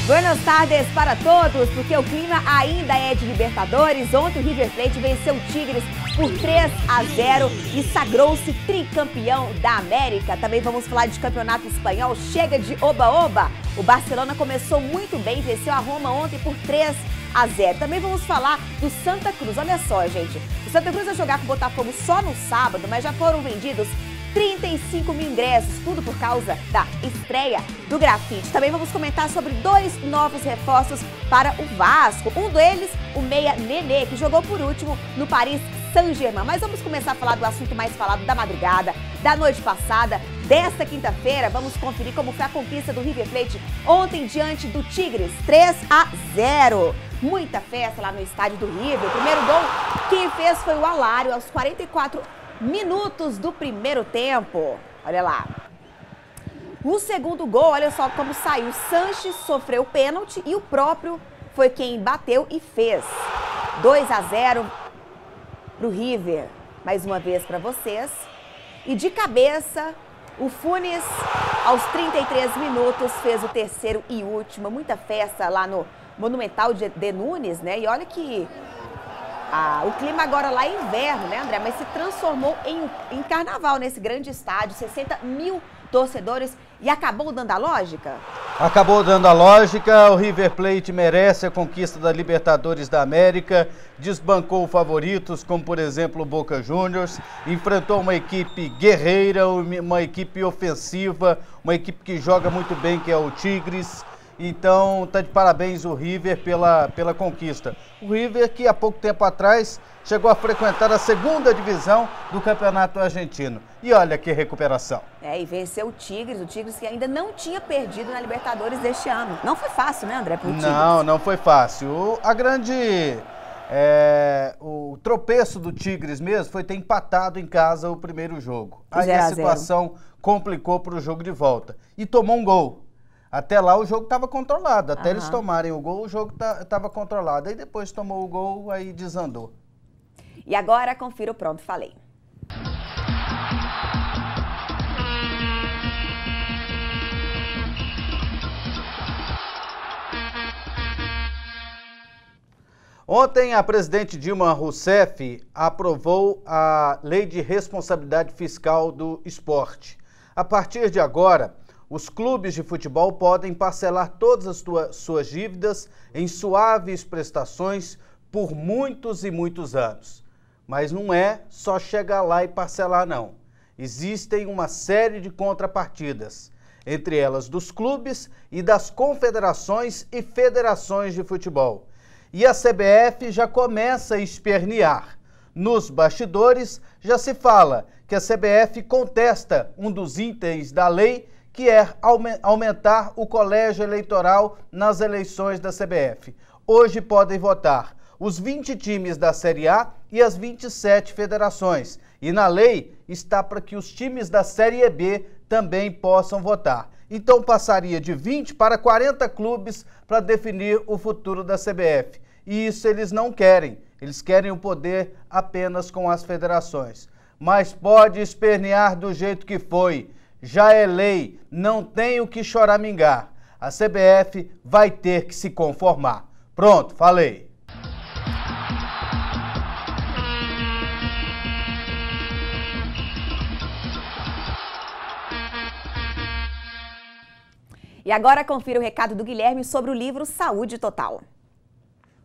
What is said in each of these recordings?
Buenas tardes para todos, porque o clima ainda é de Libertadores. Ontem o River Plate venceu o Tigres por 3-0 e sagrou-se tricampeão da América. Também vamos falar de campeonato espanhol, chega de oba-oba. O Barcelona começou muito bem, venceu a Roma ontem por 3-0. Também vamos falar do Santa Cruz. Olha só, gente, o Santa Cruz vai jogar com o Botafogo só no sábado, mas já foram vendidos 35 mil ingressos, tudo por causa da estreia do Grafite. Também vamos comentar sobre 2 novos reforços para o Vasco. Um deles, o meia Nenê, que jogou por último no Paris Saint-Germain. Mas vamos começar a falar do assunto mais falado da madrugada, da noite passada, desta quinta-feira. Vamos conferir como foi a conquista do River Plate ontem diante do Tigres, 3-0. Muita festa lá no estádio do River. O primeiro gol quem fez foi o Alário aos 44 minutos do primeiro tempo. Olha lá. O segundo gol, olha só como saiu. Sanches sofreu pênalti e o próprio foi quem bateu e fez. 2-0 para o River. Mais uma vez para vocês. E de cabeça, o Funes, aos 33 minutos, fez o terceiro e último. Muita festa lá no Monumental de Nunes, né? E olha que o clima agora lá é inverno, né, André? Mas se transformou em carnaval nesse grande estádio, 60 mil torcedores, e acabou dando a lógica? Acabou dando a lógica, o River Plate merece a conquista da Libertadores da América, desbancou favoritos, como por exemplo o Boca Juniors, enfrentou uma equipe guerreira, uma equipe ofensiva, uma equipe que joga muito bem, que é o Tigres. Então, tá de parabéns o River pela conquista. O River que há pouco tempo atrás chegou a frequentar a segunda divisão do Campeonato Argentino. E olha que recuperação. E venceu o Tigres que ainda não tinha perdido na Libertadores deste ano. Não foi fácil, né, André, pro Tigres? Não foi fácil. O tropeço do Tigres mesmo foi ter empatado em casa o primeiro jogo. Aí a situação complicou para o jogo de volta. E tomou um gol. Até lá o jogo estava controlado, até eles tomarem o gol, o jogo estava controlado. Aí depois tomou o gol, aí desandou. E agora confira o Pronto Falei. Ontem a presidente Dilma Rousseff aprovou a Lei de Responsabilidade Fiscal do Esporte. A partir de agora, os clubes de futebol podem parcelar todas as suas dívidas em suaves prestações por muitos e muitos anos. Mas não é só chegar lá e parcelar, não. Existem uma série de contrapartidas, entre elas dos clubes e das confederações e federações de futebol. E a CBF já começa a espernear. Nos bastidores já se fala que a CBF contesta um dos itens da lei, que é aumentar o colégio eleitoral nas eleições da CBF. Hoje podem votar os 20 times da Série A e as 27 federações. E na lei está para que os times da Série B também possam votar. Então passaria de 20 para 40 clubes para definir o futuro da CBF. E isso eles não querem. Eles querem o poder apenas com as federações. Mas pode espernear do jeito que foi. Já é lei, não tem o que choramingar. A CBF vai ter que se conformar. Pronto, falei. E agora confira o recado do Guilherme sobre o livro Saúde Total.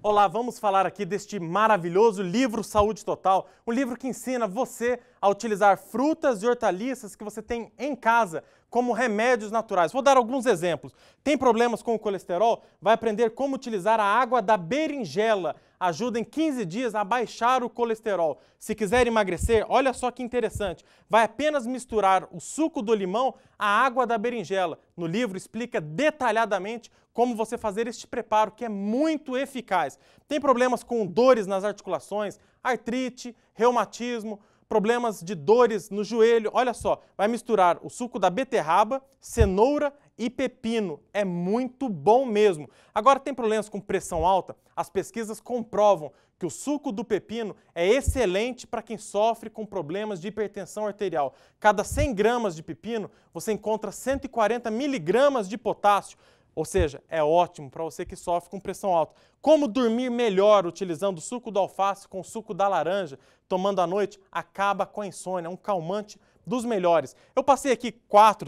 Olá, vamos falar aqui deste maravilhoso livro Saúde Total, um livro que ensina você a utilizar frutas e hortaliças que você tem em casa como remédios naturais. Vou dar alguns exemplos. Tem problemas com o colesterol? Vai aprender como utilizar a água da berinjela. Ajuda em 15 dias a baixar o colesterol. Se quiser emagrecer, olha só que interessante. Vai apenas misturar o suco do limão à água da berinjela. No livro explica detalhadamente como você fazer este preparo, que é muito eficaz. Tem problemas com dores nas articulações, artrite, reumatismo, problemas de dores no joelho. Olha só, vai misturar o suco da beterraba, cenoura e pepino. É muito bom mesmo. Agora, tem problemas com pressão alta? As pesquisas comprovam que o suco do pepino é excelente para quem sofre com problemas de hipertensão arterial. Cada 100 gramas de pepino, você encontra 140 miligramas de potássio. Ou seja, é ótimo para você que sofre com pressão alta. Como dormir melhor utilizando o suco do alface com o suco da laranja, tomando à noite, acaba com a insônia, é um calmante dos melhores. Eu passei aqui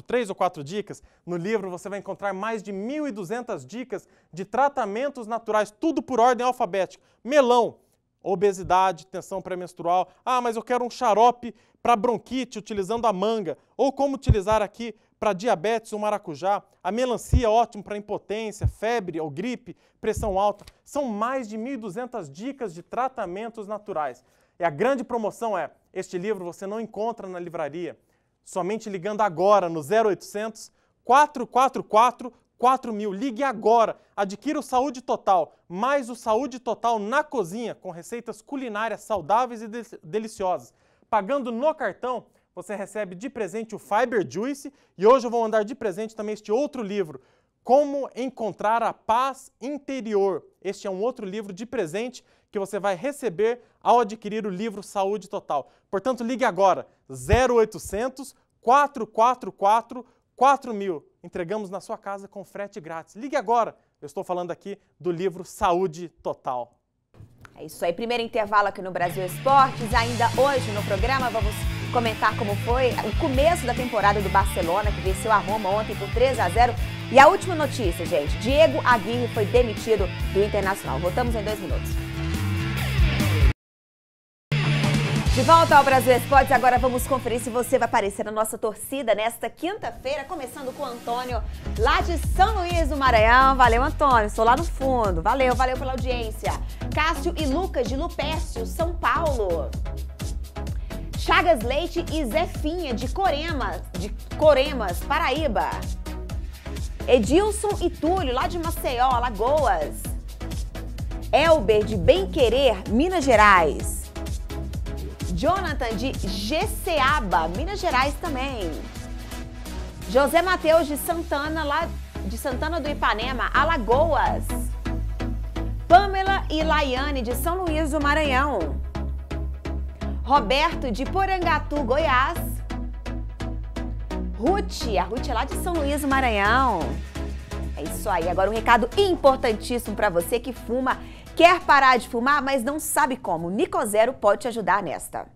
3 ou 4 dicas. No livro você vai encontrar mais de 1.200 dicas de tratamentos naturais, tudo por ordem alfabética. Melão, obesidade, tensão pré-menstrual. Ah, mas eu quero um xarope para bronquite utilizando a manga. Ou como utilizar aqui para diabetes o maracujá. A melancia, ótimo para impotência, febre ou gripe, pressão alta. São mais de 1.200 dicas de tratamentos naturais. E a grande promoção é, este livro você não encontra na livraria. Somente ligando agora no 0800 444 4000. Ligue agora, adquira o Saúde Total, mais o Saúde Total na cozinha, com receitas culinárias saudáveis e deliciosas. Pagando no cartão, você recebe de presente o Fiber Juice e hoje eu vou mandar de presente também este outro livro, Como Encontrar a Paz Interior. Este é um outro livro de presente que você vai receber ao adquirir o livro Saúde Total. Portanto, ligue agora, 0800 444 4000. Entregamos na sua casa com frete grátis. Ligue agora. Eu estou falando aqui do livro Saúde Total. É isso aí. Primeiro intervalo aqui no Brasil Esportes. Ainda hoje no programa vamos comentar como foi o começo da temporada do Barcelona, que venceu a Roma ontem por 3-0. E a última notícia, gente. Diego Aguirre foi demitido do Internacional. Voltamos em 2 minutos. De volta ao Brasil Esportes, agora vamos conferir se você vai aparecer na nossa torcida nesta quinta-feira, começando com o Antônio, lá de São Luís do Maranhão. Valeu, Antônio, estou lá no fundo. Valeu pela audiência. Cássio e Lucas de Lupécio, São Paulo. Chagas Leite e Zefinha de Coremas, Paraíba. Edilson e Túlio, lá de Maceió, Alagoas. Elber de Bem Querer, Minas Gerais. Jonathan de Jeceaba, Minas Gerais também. José Mateus de Santana, lá de Santana do Ipanema, Alagoas. Pamela e Laiane de São Luís do Maranhão. Roberto de Porangatu, Goiás. A Ruth é lá de São Luís do Maranhão. É isso aí. Agora um recado importantíssimo para você que fuma. Quer parar de fumar, mas não sabe como? Nicozero pode te ajudar nesta.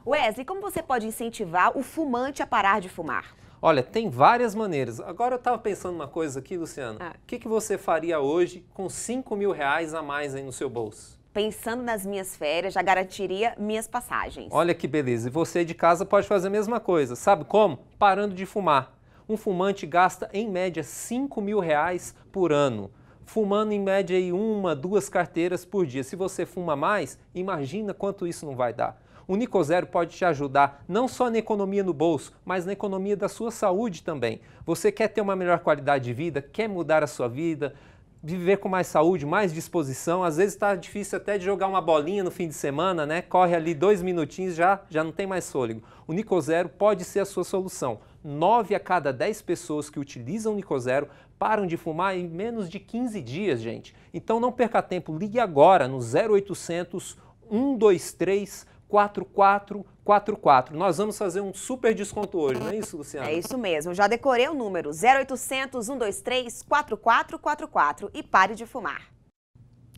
Wesley, como você pode incentivar o fumante a parar de fumar? Olha, tem várias maneiras. Agora eu estava pensando uma coisa aqui, Luciana. O que você faria hoje com R$5.000 a mais aí no seu bolso? Pensando nas minhas férias, já garantiria minhas passagens. Olha que beleza. E você de casa pode fazer a mesma coisa. Sabe como? Parando de fumar. Um fumante gasta, em média, R$5.000 por ano. Fumando em média aí 1, 2 carteiras por dia. Se você fuma mais, imagina quanto isso não vai dar. O Nicozero pode te ajudar não só na economia no bolso, mas na economia da sua saúde também. Você quer ter uma melhor qualidade de vida, quer mudar a sua vida, viver com mais saúde, mais disposição. Às vezes está difícil até de jogar uma bolinha no fim de semana, né? Corre ali 2 minutinhos, já não tem mais fôlego. O Nicozero pode ser a sua solução. 9 a cada 10 pessoas que utilizam o Nicozero param de fumar em menos de 15 dias, gente. Então não perca tempo, ligue agora no 0800 123 4444. Nós vamos fazer um super desconto hoje, não é isso, Luciana? É isso mesmo, já decorei o número 0800 123 4444 e pare de fumar.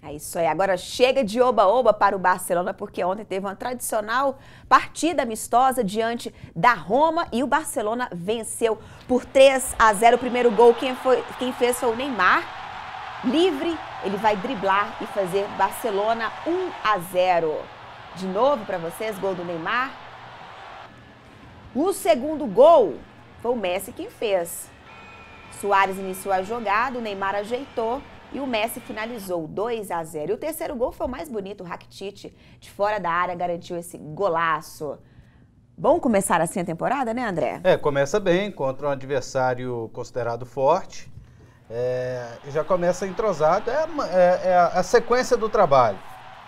É isso aí, agora chega de oba-oba para o Barcelona, porque ontem teve uma tradicional partida amistosa diante da Roma e o Barcelona venceu por 3-0. O primeiro gol quem fez foi o Neymar. Livre, ele vai driblar e fazer Barcelona 1-0. De novo para vocês, gol do Neymar. O segundo gol foi o Messi quem fez. Suárez iniciou a jogada, o Neymar ajeitou e o Messi finalizou 2-0. E o terceiro gol foi o mais bonito, o Rakitic, de fora da área, garantiu esse golaço. Bom começar assim a temporada, né, André? Começa bem, contra um adversário considerado forte. Já começa entrosado, a sequência do trabalho.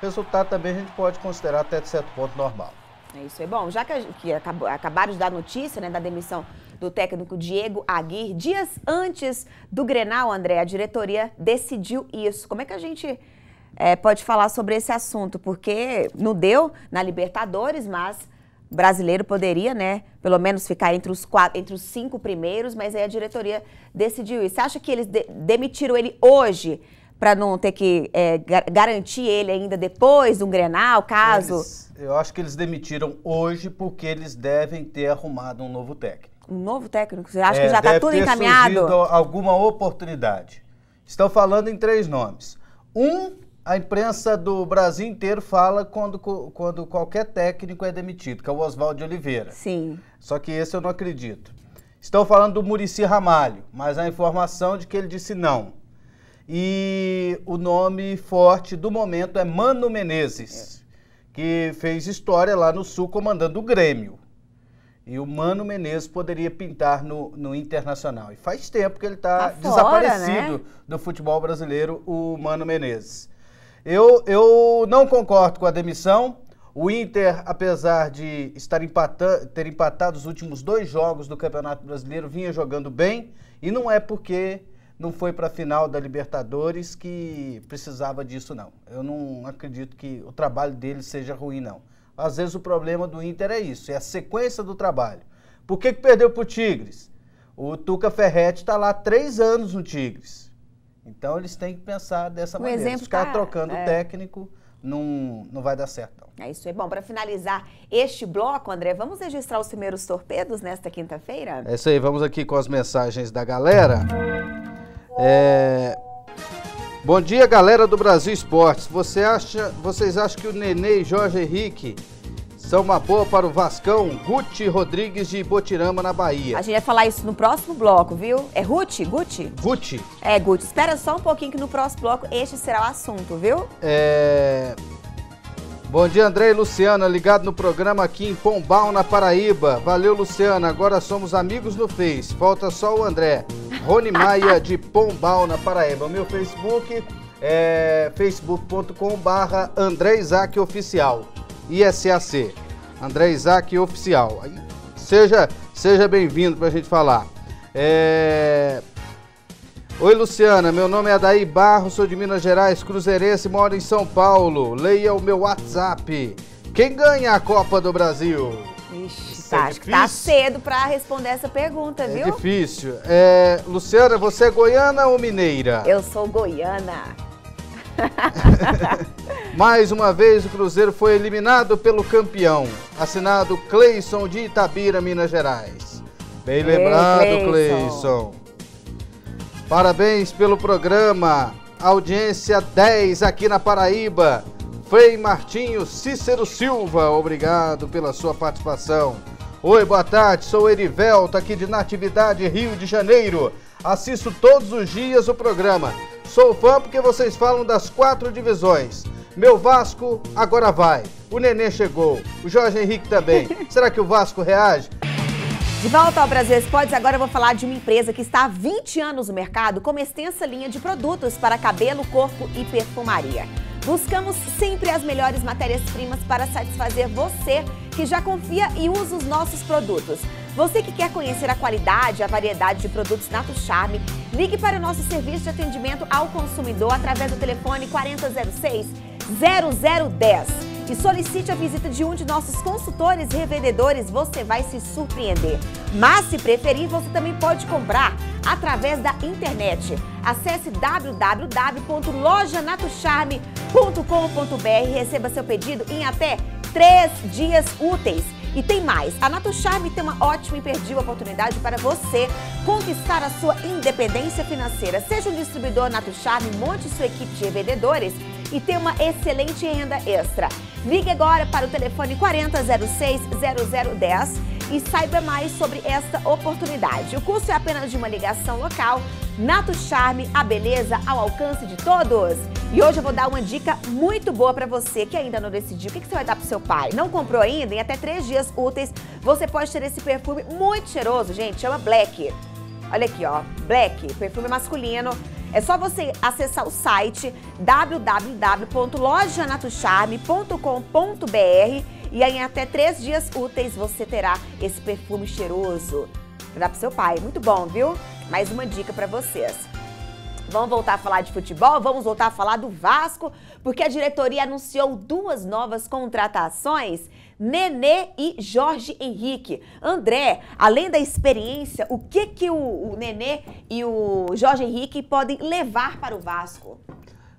O resultado também a gente pode considerar até de certo ponto normal. É isso aí. Bom, já que acabaram de dar notícia, né, da demissão do técnico Diego Aguirre, dias antes do Grenal, André, a diretoria decidiu isso. Como é que a gente pode falar sobre esse assunto? Porque não deu na Libertadores, mas brasileiro poderia, né, pelo menos ficar entre os 5 primeiros, mas aí a diretoria decidiu isso. Você acha que eles demitiram ele hoje para não ter que garantir ele ainda depois de um Grenal, caso... Eu acho que eles demitiram hoje porque eles devem ter arrumado um novo técnico. Um novo técnico? Você acha que já está tudo encaminhado? Deve ter surgido alguma oportunidade. Estão falando em 3 nomes. A imprensa do Brasil inteiro fala quando qualquer técnico é demitido, que é o Oswaldo de Oliveira. Sim. Só que esse eu não acredito. Estão falando do Muricy Ramalho, mas a informação de que ele disse não. E o nome forte do momento é Mano Menezes, que fez história lá no Sul comandando o Grêmio. E o Mano Menezes poderia pintar no Internacional. E faz tempo que ele está desaparecido, né, do futebol brasileiro, o Mano Menezes. Eu não concordo com a demissão. O Inter, apesar de ter empatado os últimos 2 jogos do Campeonato Brasileiro, vinha jogando bem. E não é porque não foi para a final da Libertadores que precisava disso, não. Eu não acredito que o trabalho dele seja ruim, não. Às vezes o problema do Inter é isso, é a sequência do trabalho. Por que perdeu para o Tigres? O Tuca Ferretti está lá 3 anos no Tigres. Então eles têm que pensar dessa maneira. Ficar trocando técnico não vai dar certo, não. É isso aí. Bom, para finalizar este bloco, André, vamos registrar os primeiros torpedos nesta quinta-feira? É isso aí, vamos aqui com as mensagens da galera. Bom dia, galera do Brasil Esportes. Vocês acham que o Nenê e Jorge Henrique são uma boa para o Vascão? Guti Rodrigues de Botirama, na Bahia. A gente vai falar isso no próximo bloco, viu? É Guti? Guti. É, Guti. Espera só um pouquinho que no próximo bloco este será o assunto, viu? Bom dia, André e Luciana, ligado no programa aqui em Pombal, na Paraíba. Valeu, Luciana, agora somos amigos no Face, falta só o André. Rony Maia, de Pombal, na Paraíba. O meu Facebook é facebook.com/André Isaac Oficial, ISAC, André Isaac Oficial. Seja bem-vindo pra gente falar. Oi, Luciana, meu nome é Adair Barros, sou de Minas Gerais, cruzeirense, moro em São Paulo. Leia o meu WhatsApp. Quem ganha a Copa do Brasil? Ixi, acho que tá cedo para responder essa pergunta, viu? É difícil. Luciana, você é goiana ou mineira? Eu sou goiana. Mais uma vez o Cruzeiro foi eliminado pelo campeão. Assinado Cleison de Itabira, Minas Gerais. Bem lembrado, Cleison. Parabéns pelo programa. Audiência 10 aqui na Paraíba. Frei Martinho Cícero Silva, obrigado pela sua participação. Oi, boa tarde, sou Erivelto, aqui de Natividade, Rio de Janeiro. Assisto todos os dias o programa. Sou fã porque vocês falam das 4 divisões. Meu Vasco agora vai. O Nenê chegou. O Jorge Henrique também. Será que o Vasco reage? De volta ao Brasil Esportes, agora eu vou falar de uma empresa que está há 20 anos no mercado com uma extensa linha de produtos para cabelo, corpo e perfumaria. Buscamos sempre as melhores matérias-primas para satisfazer você que já confia e usa os nossos produtos. Você que quer conhecer a qualidade e a variedade de produtos Natucharme, ligue para o nosso serviço de atendimento ao consumidor através do telefone 4006-0010 e solicite a visita de um de nossos consultores revendedores, você vai se surpreender. Mas, se preferir, você também pode comprar através da internet. Acesse www.lojanatucharme.com.br e receba seu pedido em até 3 dias úteis. E tem mais, a Natucharme tem uma ótima e imperdível oportunidade para você conquistar a sua independência financeira. Seja um distribuidor Natucharme, monte sua equipe de revendedores e tenha uma excelente renda extra. Ligue agora para o telefone 4006-0010 e saiba mais sobre esta oportunidade. O custo é apenas de uma ligação local. Natucharme, a beleza ao alcance de todos. E hoje eu vou dar uma dica muito boa para você que ainda não decidiu. O que você vai dar pro seu pai? Não comprou ainda? Em até 3 dias úteis, você pode ter esse perfume muito cheiroso, gente. Chama Black. Olha aqui, ó. Black, perfume masculino. É só você acessar o site www.lojanatucharme.com.br e aí em até 3 dias úteis você terá esse perfume cheiroso pra dar pro seu pai. Muito bom, viu? Mais uma dica para vocês. Vamos voltar a falar de futebol? Vamos voltar a falar do Vasco, porque a diretoria anunciou 2 novas contratações Nenê e Jorge Henrique. André, além da experiência, o que o Nenê e o Jorge Henrique podem levar para o Vasco?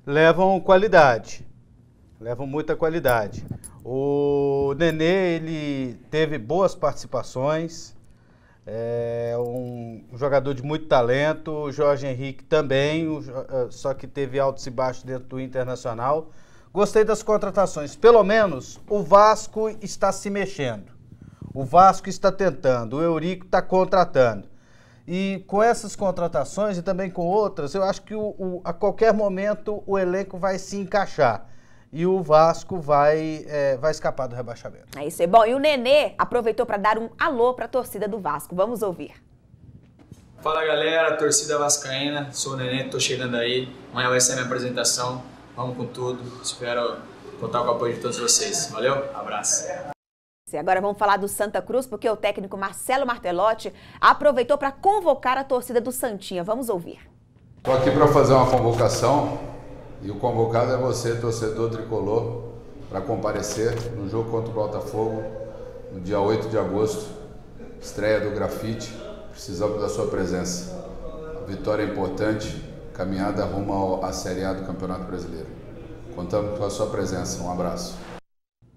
Levam qualidade, levam muita qualidade. O Nenê, ele teve boas participações, é um jogador de muito talento, o Jorge Henrique também, só que teve altos e baixos dentro do Internacional. Gostei das contratações, pelo menos o Vasco está se mexendo, o Vasco está tentando, o Eurico está contratando. E com essas contratações e também com outras, eu acho que a qualquer momento o elenco vai se encaixar. E o Vasco vai escapar do rebaixamento. É isso aí. Bom, e o Nenê aproveitou para dar um alô para a torcida do Vasco. Vamos ouvir. Fala galera, torcida vascaína, sou o Nenê, tô chegando aí. Amanhã vai ser a minha apresentação. Vamos com tudo. Espero contar com o apoio de todos vocês. Valeu, abraço. Agora vamos falar do Santa Cruz, porque o técnico Marcelo Martelotti aproveitou para convocar a torcida do Santinha. Vamos ouvir. Estou aqui para fazer uma convocação. E o convocado é você, torcedor tricolor, para comparecer no jogo contra o Botafogo, no dia 8 de agosto, estreia do Grafite. Precisamos da sua presença. A vitória é importante, caminhada rumo à Série A do Campeonato Brasileiro. Contamos com a sua presença. Um abraço.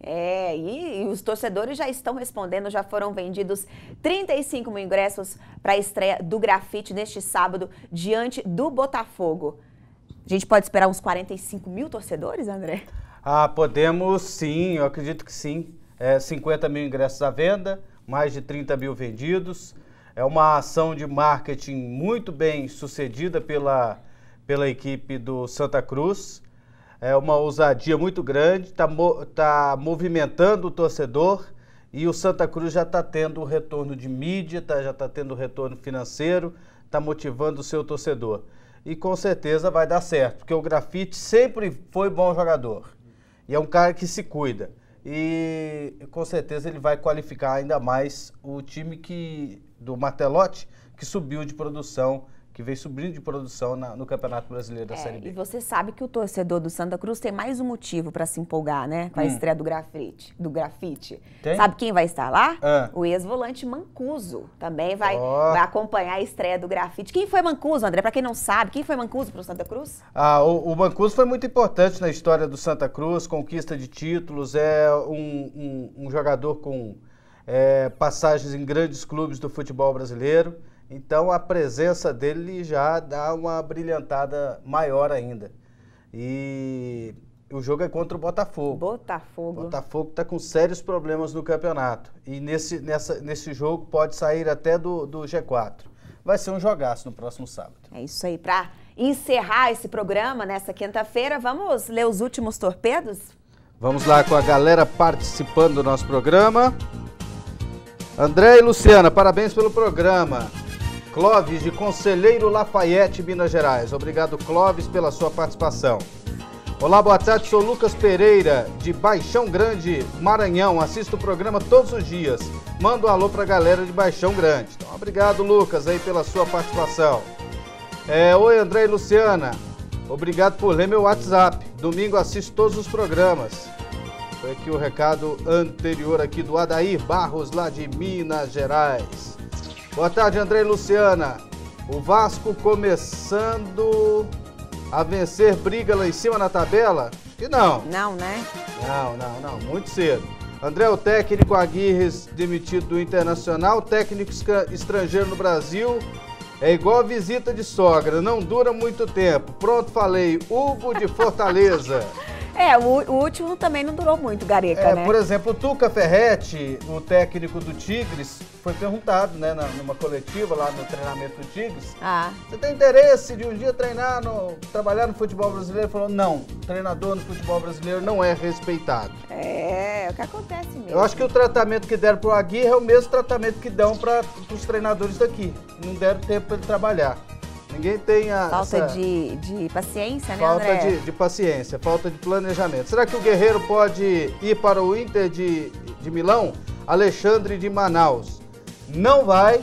E os torcedores já estão respondendo, já foram vendidos 35 mil ingressos para a estreia do Grafite neste sábado, diante do Botafogo. A gente pode esperar uns 45 mil torcedores, André? Podemos sim, eu acredito que sim. 50 mil ingressos à venda, mais de 30 mil vendidos. É uma ação de marketing muito bem sucedida pela equipe do Santa Cruz. É uma ousadia muito grande, está movimentando o torcedor e o Santa Cruz já está tendo o retorno de mídia, já está tendo o retorno financeiro, está motivando o seu torcedor. E com certeza vai dar certo, porque o Grafite sempre foi bom jogador. E é um cara que se cuida. E com certeza ele vai qualificar ainda mais o time do Martelotti, que subiu de produção, que veio subindo de produção no Campeonato Brasileiro da Série B. E você sabe que o torcedor do Santa Cruz tem mais um motivo para se empolgar, né? Com a estreia do Grafite. Tem? Sabe quem vai estar lá? O ex-volante Mancuso. Também vai acompanhar a estreia do Grafite. Quem foi Mancuso, André? Para quem não sabe, quem foi Mancuso para o Santa Cruz? O Mancuso foi muito importante na história do Santa Cruz, conquista de títulos, é um jogador com passagens em grandes clubes do futebol brasileiro. Então a presença dele já dá uma brilhantada maior ainda. E o jogo é contra o Botafogo. Botafogo. O Botafogo está com sérios problemas no campeonato. E nesse jogo pode sair até do G4. Vai ser um jogaço no próximo sábado. É isso aí. Para encerrar esse programa nessa quinta-feira, vamos ler os últimos torpedos? Vamos lá com a galera participando do nosso programa. André e Luciana, parabéns pelo programa. Clóvis, de Conselheiro Lafayette, Minas Gerais. Obrigado, Clóvis, pela sua participação. Olá, boa tarde, sou Lucas Pereira, de Baixão Grande, Maranhão. Assisto o programa todos os dias. Manda um alô pra galera de Baixão Grande. Então, obrigado, Lucas, aí pela sua participação. Oi, André e Luciana. Obrigado por ler meu WhatsApp. Domingo assisto todos os programas. Foi aqui o recado anterior aqui do Adair Barros, lá de Minas Gerais. Boa tarde, André e Luciana. O Vasco começando a vencer, briga lá em cima na tabela? Que não. Não, né? Não. Muito cedo. André, o técnico Aguirre demitido do Internacional, técnico estrangeiro no Brasil, é igual a visita de sogra, não dura muito tempo. Pronto, falei. Hugo de Fortaleza. O último também não durou muito, Gareca, né? Por exemplo, o Tuca Ferretti, o técnico do Tigres, foi perguntado, né, numa coletiva lá no treinamento do Tigres. Você tem interesse de um dia trabalhar no futebol brasileiro? Ele falou, não, treinador no futebol brasileiro não é respeitado. É o que acontece mesmo. Eu acho que o tratamento que deram pro Aguirre é o mesmo tratamento que dão para os treinadores daqui. Não deram tempo para ele trabalhar. Ninguém tem falta de paciência, né, falta André? de paciência, falta de planejamento. Será que o Guerreiro pode ir para o Inter de Milão? Alexandre de Manaus. Não vai,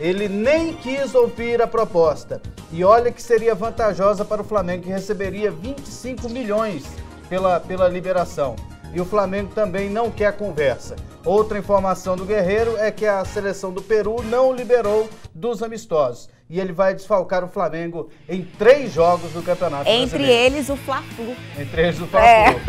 ele nem quis ouvir a proposta. E olha que seria vantajosa para o Flamengo, que receberia 25 milhões pela liberação. e o Flamengo também não quer conversa. Outra informação do Guerreiro é que a seleção do Peru não liberou dos amistosos. E ele vai desfalcar o Flamengo em 3 jogos do Campeonato Brasileiro. Entre eles, o Fla-Flu. Entre eles, o Fla-Flu.